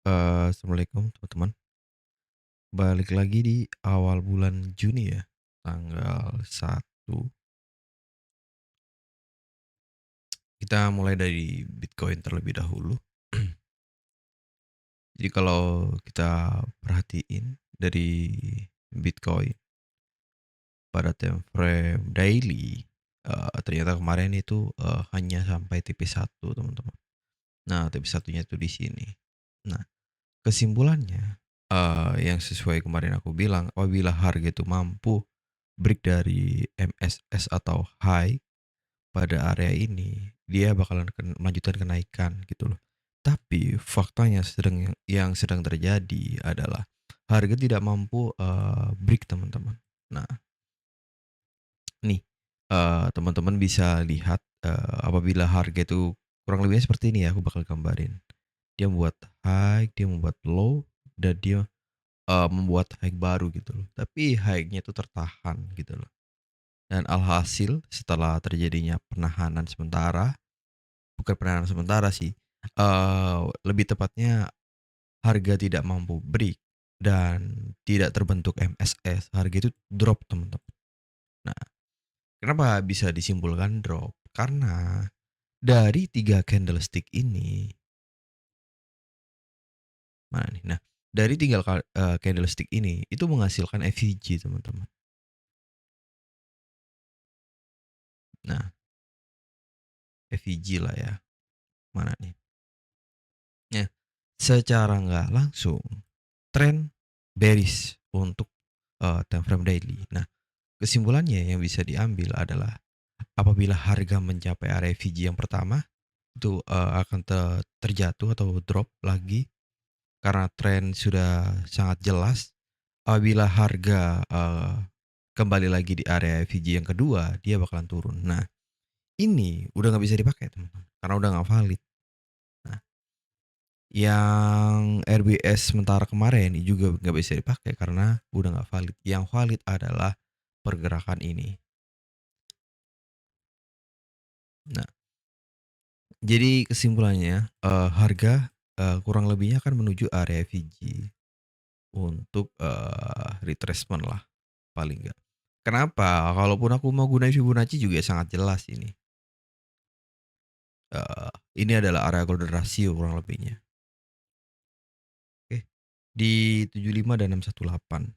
Assalamualaikum teman-teman. Balik lagi di awal bulan Juni ya, tanggal 1. Kita mulai dari Bitcoin terlebih dahulu. Jadi kalau kita perhatiin dari Bitcoin pada time frame daily, ternyata kemarin itu, hanya sampai TP1 teman-teman. Nah, TP1-nya itu di sini. Nah, kesimpulannya, yang sesuai kemarin aku bilang, apabila harga itu mampu break dari MSS atau high pada area ini, dia bakalan melanjutkan kenaikan gitu loh. Tapi faktanya yang sedang terjadi adalah harga tidak mampu, break teman-teman. Nah, nih, teman-teman bisa lihat, apabila harga itu kurang lebihnya seperti ini ya, aku bakal gambarin. Dia membuat high, dia membuat low, dan dia, membuat high baru gitu loh. Tapi high-nya itu tertahan gitu loh. Dan alhasil setelah terjadinya penahanan sementara, bukan penahanan sementara sih, lebih tepatnya harga tidak mampu break dan tidak terbentuk MSS, harga itu drop teman-teman. Nah, kenapa bisa disimpulkan drop? Karena dari 3 candlestick ini, mana nih? Nah, dari 3 candlestick ini, itu menghasilkan FVG teman-teman. Nah, FVG lah ya, mana nih? Nah, secara nggak langsung tren bearish untuk, time frame daily. Nah, kesimpulannya yang bisa diambil adalah apabila harga mencapai area VG yang pertama, itu, akan terjatuh atau drop lagi karena tren sudah sangat jelas. Apabila harga, kembali lagi di area VG yang kedua, dia bakalan turun. Nah, ini udah nggak bisa dipakai teman-teman, karena udah nggak valid. Nah, yang RBS sementara kemarin juga nggak bisa dipakai karena udah nggak valid. Yang valid adalah pergerakan ini. Nah, jadi kesimpulannya, harga, kurang lebihnya akan menuju area VG untuk, retracement lah paling nggak. Kenapa? Kalaupun aku mau gunain Fibonacci juga sangat jelas ini. Ini adalah area golden ratio kurang lebihnya. Oke, di 75 dan 618.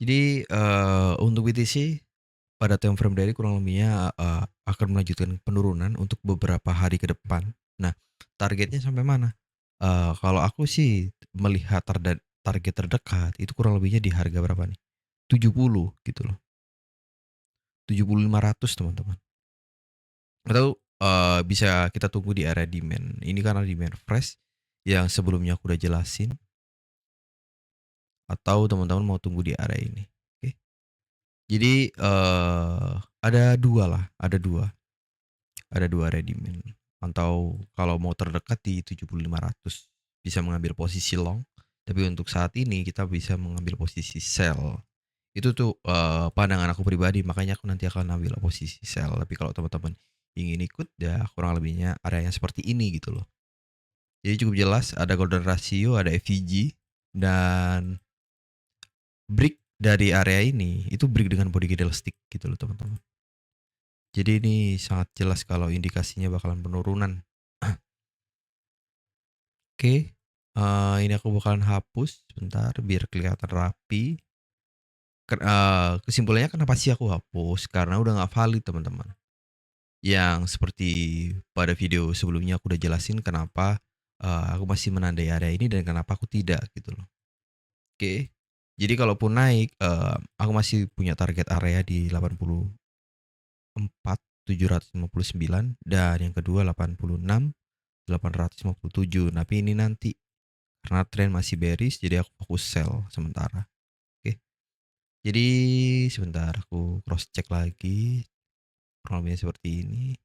Jadi, untuk BTC pada time frame daily kurang lebihnya, akan melanjutkan penurunan untuk beberapa hari ke depan. Nah, targetnya sampai mana? Kalau aku sih melihat target terdekat itu kurang lebihnya di harga berapa nih? 70 gitu loh. 7500 teman-teman. Atau, bisa kita tunggu di area demand. Ini karena demand fresh yang sebelumnya aku udah jelasin, atau teman-teman mau tunggu di area ini. Oke. Jadi, ada 2 lah, ada dua area demand. Atau kalau mau terdekat di 7500 bisa mengambil posisi long, tapi untuk saat ini kita bisa mengambil posisi sell. Itu tuh, pandangan aku pribadi, makanya aku nanti akan ambil posisi sell. Tapi kalau teman-teman ingin ikut, ya kurang lebihnya area yang seperti ini gitu loh. Jadi cukup jelas ada golden ratio, ada FVG, dan break dari area ini, itu break dengan body candlestick gitu loh teman-teman. Jadi ini sangat jelas kalau indikasinya bakalan penurunan. Oke, ini aku bakalan hapus sebentar biar kelihatan rapi. Kesimpulannya kenapa sih aku hapus, karena udah nggak valid teman-teman. Yang seperti pada video sebelumnya aku udah jelasin kenapa, aku masih menandai area ini dan kenapa aku tidak gitu loh. Oke, jadi kalaupun naik, aku masih punya target area di 84.759 dan yang kedua 86.857. Tapi ini nanti karena tren masih bearish jadi aku fokus sell sementara. Oke. Jadi sebentar aku cross check lagi, kurang lebihnya seperti ini.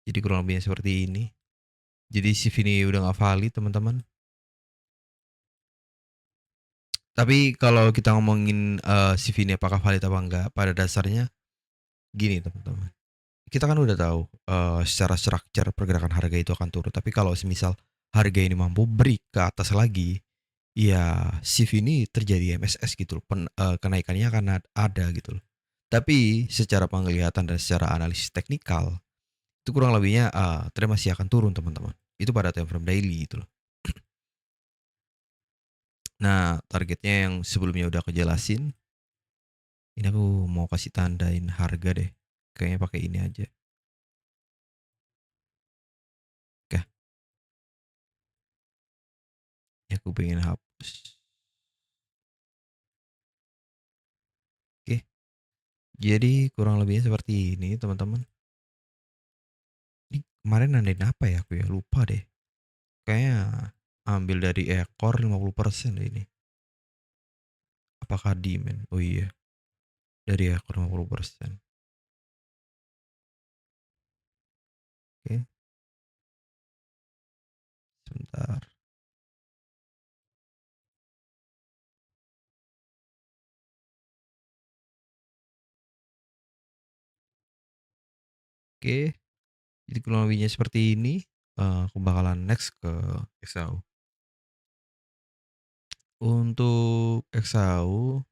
Jadi kurang lebihnya seperti ini. Jadi CV ini udah nggak valid teman-teman. Tapi kalau kita ngomongin, CV ini apakah valid apa enggak, pada dasarnya gini teman-teman. kita kan udah tahu, secara struktur pergerakan harga itu akan turun, tapi kalau semisal harga ini mampu break ke atas lagi, ya shift ini terjadi MSS gitu loh, kenaikannya akan ada gitu loh. Tapi secara penglihatan dan secara analisis teknikal, itu kurang lebihnya, tren masih akan turun teman-teman. Itu pada time frame daily gitu loh. Nah, targetnya yang sebelumnya udah aku jelasin, ini aku mau kasih tandain harga deh. Kayaknya pakai ini aja. Oke, ini aku pengen hapus. Oke, jadi kurang lebihnya seperti ini teman-teman. Ini kemarin nandain apa ya aku ya? Lupa deh. Kayaknya ambil dari ekor 50% deh ini. Apakah demand? Oh iya, dari ekor 50%. Oke, sebentar. Oke, jadi kurang lebihnya seperti ini. Aku bakalan next ke XAU. Untuk XAU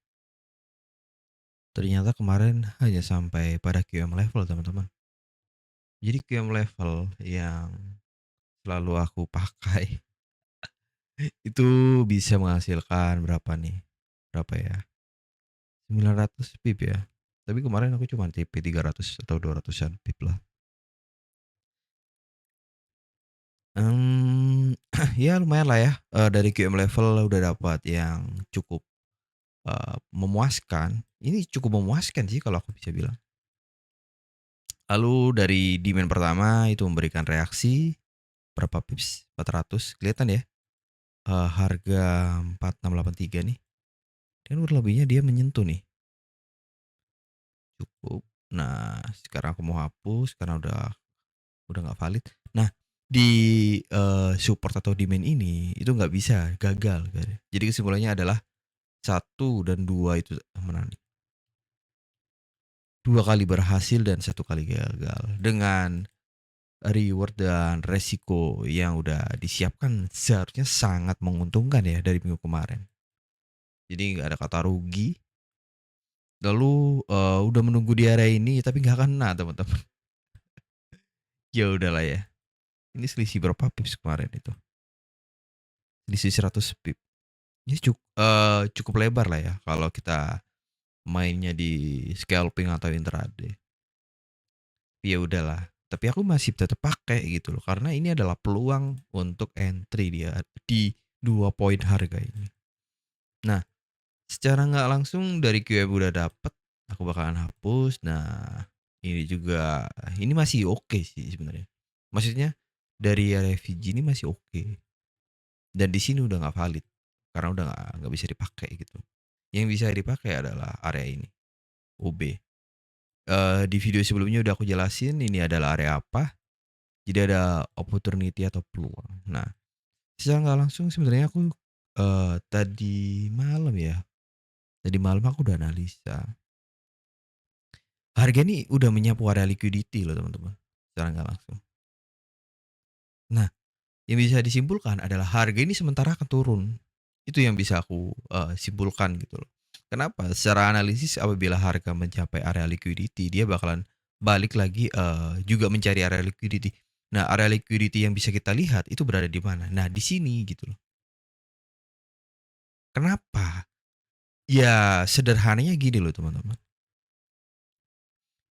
ternyata kemarin hanya sampai pada QM level teman-teman. Jadi QM level yang selalu aku pakai itu bisa menghasilkan berapa nih? Berapa ya? 900 pip ya. Tapi kemarin aku cuma TP 300 atau 200-an pip lah. Ya lumayan lah ya, dari QM level udah dapat yang cukup, memuaskan. Ini cukup memuaskan sih kalau aku bisa bilang. Lalu dari demand pertama itu memberikan reaksi berapa pips? 400 kelihatan ya, harga 4683 nih, dan kurang lebihnya dia menyentuh nih, cukup. Nah, sekarang aku mau hapus karena udah nggak valid. Nah, di, support atau demand ini, itu nggak bisa gagal kan. Jadi kesimpulannya adalah satu dan 2 itu menang. 2 kali berhasil dan 1 kali gagal. Dengan reward dan resiko yang udah disiapkan seharusnya sangat menguntungkan ya dari minggu kemarin. Jadi nggak ada kata rugi, lalu, udah menunggu di area ini tapi nggak kena teman-teman. Ya udahlah ya, ini selisih berapa pips kemarin itu? Selisih 100 pip. Ini cukup lebar lah ya kalau kita mainnya di scalping atau intraday. Ya udahlah, tapi aku masih tetap pakai gitu loh, karena ini adalah peluang untuk entry dia di 2 poin harga ini. Nah, secara nggak langsung dari QM udah dapet, aku bakalan hapus. Nah, ini juga ini masih oke sih sebenarnya. Maksudnya dari area VG ini masih oke, dan di sini udah nggak valid karena udah nggak bisa dipakai gitu. Yang bisa dipakai adalah area ini, OB. Di video sebelumnya udah aku jelasin ini adalah area apa. Jadi ada opportunity atau peluang. Nah, secara nggak langsung sebenarnya aku, tadi malam aku udah analisa. Harga ini udah menyapu area liquidity loh teman-teman, secara nggak langsung. Nah, yang bisa disimpulkan adalah harga ini sementara akan turun. Itu yang bisa aku, simpulkan gitu loh. Kenapa? Secara analisis apabila harga mencapai area liquidity, dia bakalan balik lagi, juga mencari area liquidity. Nah, area liquidity yang bisa kita lihat itu berada di mana? Nah, di sini gitu loh. Kenapa? Ya sederhananya gini loh teman-teman,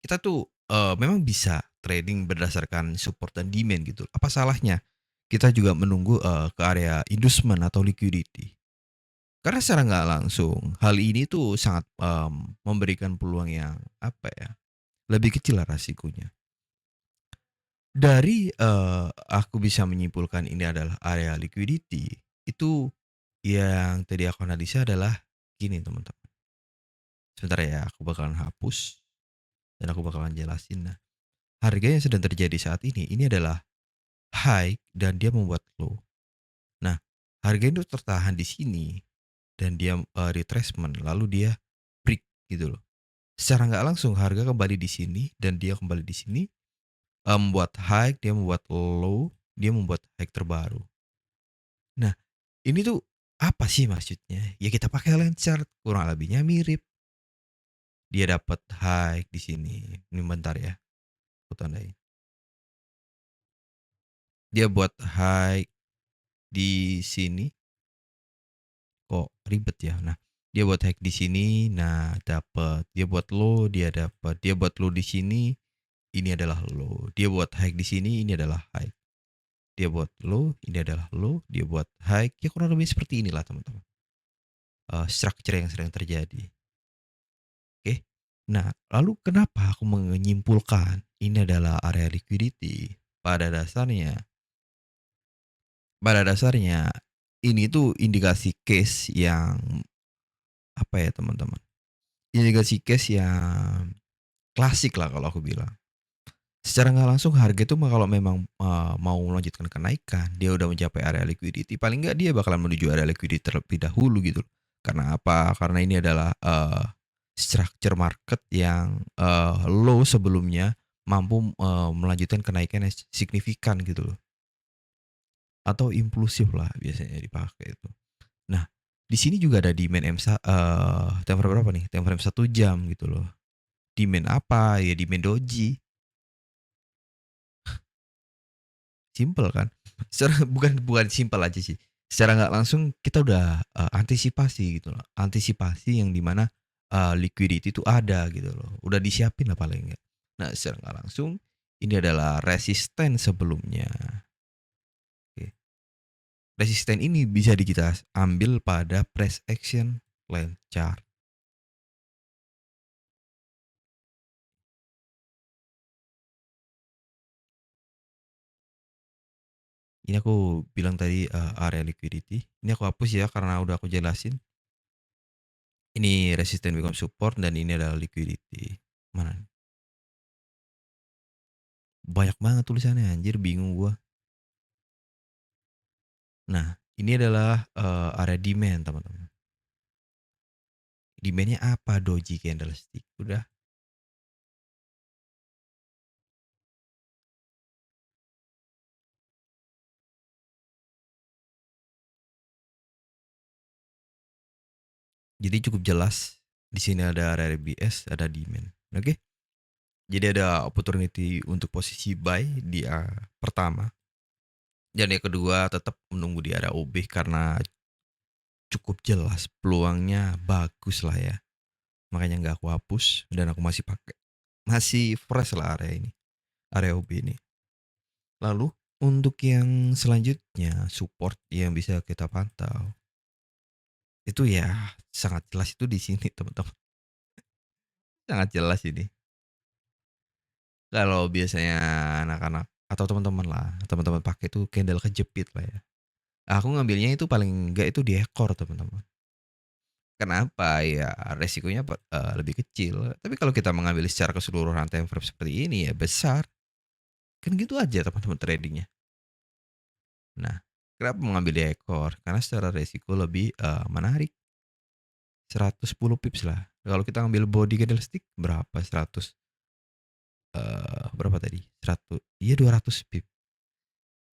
kita tuh, memang bisa trading berdasarkan support dan demand gitu, apa salahnya kita juga menunggu, ke area inducement atau liquidity? Karena secara nggak langsung hal ini tuh sangat, memberikan peluang yang apa ya, lebih kecil lah resikonya. Dari, aku bisa menyimpulkan ini adalah area liquidity, itu yang tadi aku analisa adalah gini teman-teman, sebentar ya aku bakalan hapus dan aku bakalan jelasin. Nah, harga yang sedang terjadi saat ini adalah high dan dia membuat low. Nah, harga itu tertahan di sini dan dia, retracement lalu dia break gitu loh. Secara nggak langsung harga kembali di sini dan dia kembali di sini. membuat high, dia membuat low, dia membuat high terbaru. Nah, ini tuh apa sih maksudnya? Ya kita pakai Landsat, kurang lebihnya mirip. Dia dapat high di sini. Ini bentar ya, aku tandain. Dia buat high di sini, kok ribet ya. Nah, dia buat high di sini, nah dapat. Dia buat low, dia dapat. Dia buat low di sini, ini adalah low. Dia buat high di sini, ini adalah high. Dia buat low, ini adalah low. Dia buat high, ya kurang lebih seperti inilah teman-teman. Structure yang sering terjadi. Oke. Nah, lalu kenapa aku menyimpulkan ini adalah area liquidity? Pada dasarnya, pada dasarnya ini tuh indikasi case yang apa ya teman-teman? Indikasi case yang klasik lah kalau aku bilang. Secara nggak langsung harga itu kalau memang mau melanjutkan kenaikan, dia udah mencapai area liquidity, paling nggak dia bakalan menuju area liquidity terlebih dahulu gitu. Karena apa? Karena ini adalah structure market yang low sebelumnya mampu melanjutkan kenaikan yang signifikan gitu loh. Atau impulsif lah biasanya dipakai itu. Nah, di sini juga ada demand time frame berapa nih? Time frame 1 jam gitu loh. Demand apa? Ya demand doji. Simpel kan? Secara bukan simpel aja sih. Secara nggak langsung kita udah antisipasi gitu loh. Antisipasi yang dimana liquidity itu ada gitu loh. Udah disiapin lah paling nggak. Nah, secara nggak langsung ini adalah resisten sebelumnya. Oke. Resisten ini bisa kita ambil pada price action line chart. Ini aku bilang tadi area liquidity. Ini aku hapus ya karena udah aku jelasin. Ini resisten become support dan ini adalah liquidity. Mana? Banyak banget tulisannya anjir, bingung gua. Nah, ini adalah area demand teman-teman. Demandnya apa? Doji candlestick. Udah. Jadi cukup jelas. Di sini ada area BS, ada demand. Oke. Jadi ada opportunity untuk posisi buy di pertama. Dan yang kedua tetap menunggu di area OB karena cukup jelas peluangnya bagus lah ya. Makanya nggak aku hapus dan aku masih pakai. Masih fresh lah area ini. Area OB ini. Lalu untuk yang selanjutnya support yang bisa kita pantau itu ya sangat jelas itu di sini teman-teman. Sangat jelas ini. Kalau biasanya anak-anak atau teman-teman lah, teman-teman pakai itu candle kejepit lah ya. Aku ngambilnya itu paling enggak itu di ekor teman-teman. Kenapa? Ya resikonya lebih kecil. Tapi kalau kita mengambil secara keseluruhan time frame seperti ini ya besar. Kan gitu aja teman-teman tradingnya. Nah, kenapa mengambil di ekor? Karena secara resiko lebih menarik. 110 pips lah. Kalau kita ngambil body candlestick berapa? 100 berapa tadi? 100. Iya 200 pips.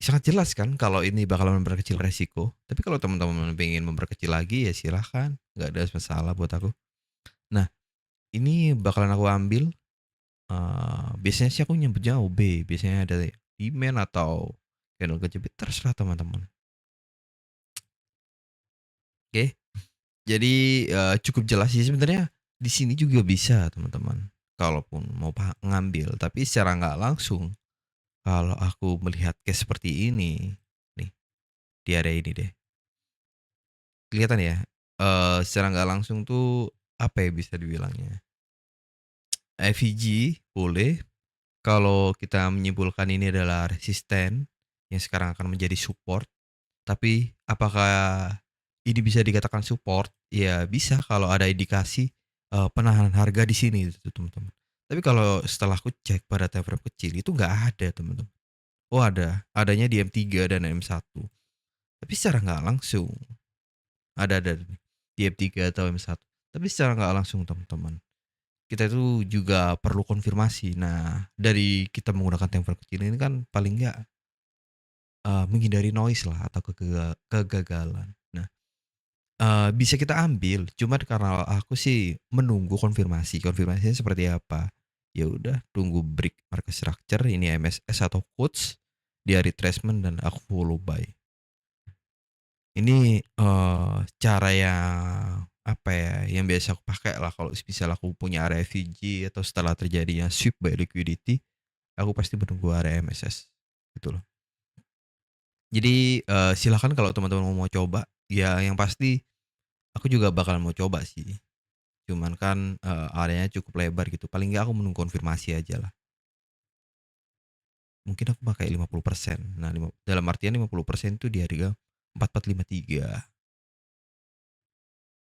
Sangat jelas kan kalau ini bakalan memperkecil resiko. Tapi kalau teman-teman pengen memperkecil lagi ya silahkan, nggak ada masalah buat aku. Nah, ini bakalan aku ambil. Biasanya sih aku nyebutnya OB. Biasanya ada demand atau candle kejepit terserah teman-teman. Oke. Jadi cukup jelas sih sebenarnya di sini juga bisa teman-teman. Kalaupun mau ngambil, tapi secara nggak langsung kalau aku melihat case seperti ini, nih di area ini deh, kelihatan ya. Secara nggak langsung tuh apa ya bisa dibilangnya? FVG boleh kalau kita menyimpulkan ini adalah resisten yang sekarang akan menjadi support. Tapi apakah ini bisa dikatakan support? Ya bisa kalau ada indikasi penahanan harga di sini gitu, teman-teman. Tapi kalau setelah aku cek pada time frame kecil itu nggak ada teman-teman. Oh ada, adanya di M3 dan M1. Tapi secara nggak langsung ada di M3 atau M1. Tapi secara nggak langsung teman-teman. kita itu juga perlu konfirmasi. Nah, dari kita menggunakan template kecil ini kan paling nggak, menghindari noise lah atau kegagalan. Nah, bisa kita ambil, cuman karena aku sih menunggu konfirmasi, konfirmasinya seperti apa. Ya udah tunggu break market structure, ini MSS atau quotes, dia retracement dan aku follow buy. Ini, cara yang, apa ya, yang biasa aku pakai lah kalau misal aku punya area FVG atau setelah terjadinya sweep by liquidity, aku pasti menunggu area MSS, gitu loh. Jadi, silakan kalau teman-teman mau coba, ya yang pasti aku juga bakal mau coba sih. Cuman kan, areanya cukup lebar gitu, paling nggak aku menunggu konfirmasi aja lah. Mungkin aku pakai 50%. Nah, dalam artian 50% itu di harga 4453.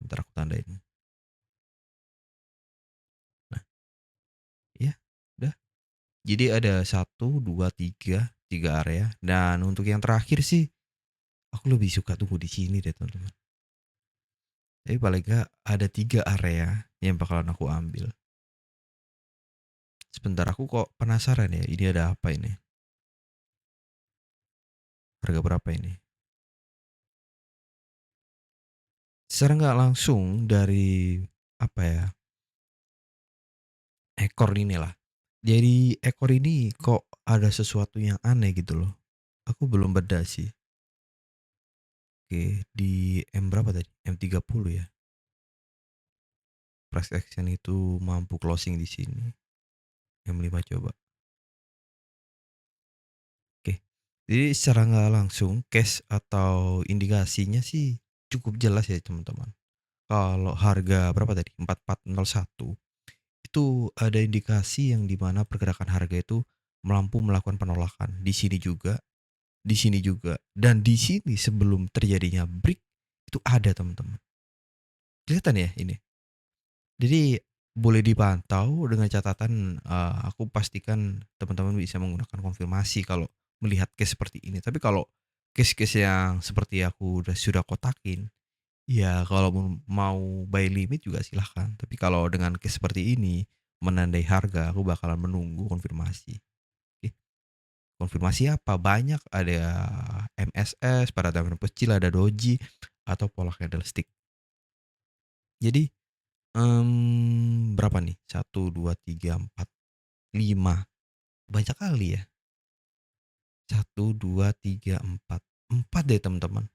Entar aku tandain. Nah, iya, udah. Jadi ada satu 2 3 area dan untuk yang terakhir sih, aku lebih suka tunggu di sini deh, teman-teman. Tapi paling nggak ada 3 area yang bakalan aku ambil. Sebentar, aku kok penasaran ya, ini ada apa ini? Harga berapa ini? Secara nggak langsung dari, apa ya, ekor inilah. Jadi ekor ini kok ada sesuatu yang aneh gitu loh. Aku belum beda sih. Oke, di M berapa tadi? M30 ya. Price action itu mampu closing di sini. M5 coba. Oke. Jadi secara nggak langsung cash atau indikasinya sih cukup jelas ya teman-teman. Kalau harga berapa tadi? 4401 itu ada indikasi yang dimana pergerakan harga itu mampu melakukan penolakan. Di sini juga, dan di sini sebelum terjadinya break itu ada teman-teman. Kelihatan ya ini? Jadi boleh dipantau dengan catatan, aku pastikan teman-teman bisa menggunakan konfirmasi kalau melihat case seperti ini. Tapi kalau case-case yang seperti aku sudah kotakin, ya kalau mau buy limit juga silahkan. Tapi kalau dengan case seperti ini, menandai harga, aku bakalan menunggu konfirmasi. Oke, konfirmasi apa? Banyak, ada MSS, paradigm kecil, ada doji, atau pola candlestick. Jadi, berapa nih? Satu 2 3 4 5. Banyak kali ya? Satu 2 3 4. 4 deh teman-teman.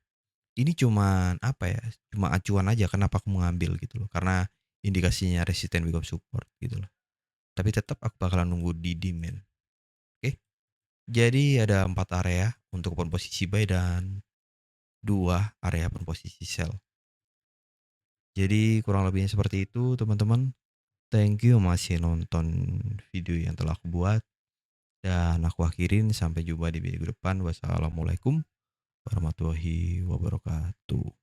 Ini cuman apa ya, cuma acuan aja kenapa aku mengambil gitu loh, karena indikasinya resisten become support gitu loh. Tapi tetap aku bakalan nunggu di demand. Oke. Jadi ada 4 area untuk open posisi buy dan 2 area open posisi sell. Jadi kurang lebihnya seperti itu teman-teman. Thank you masih nonton video yang telah aku buat. Dan aku akhirin, sampai jumpa di video depan. Wassalamualaikum warahmatullahi wabarakatuh.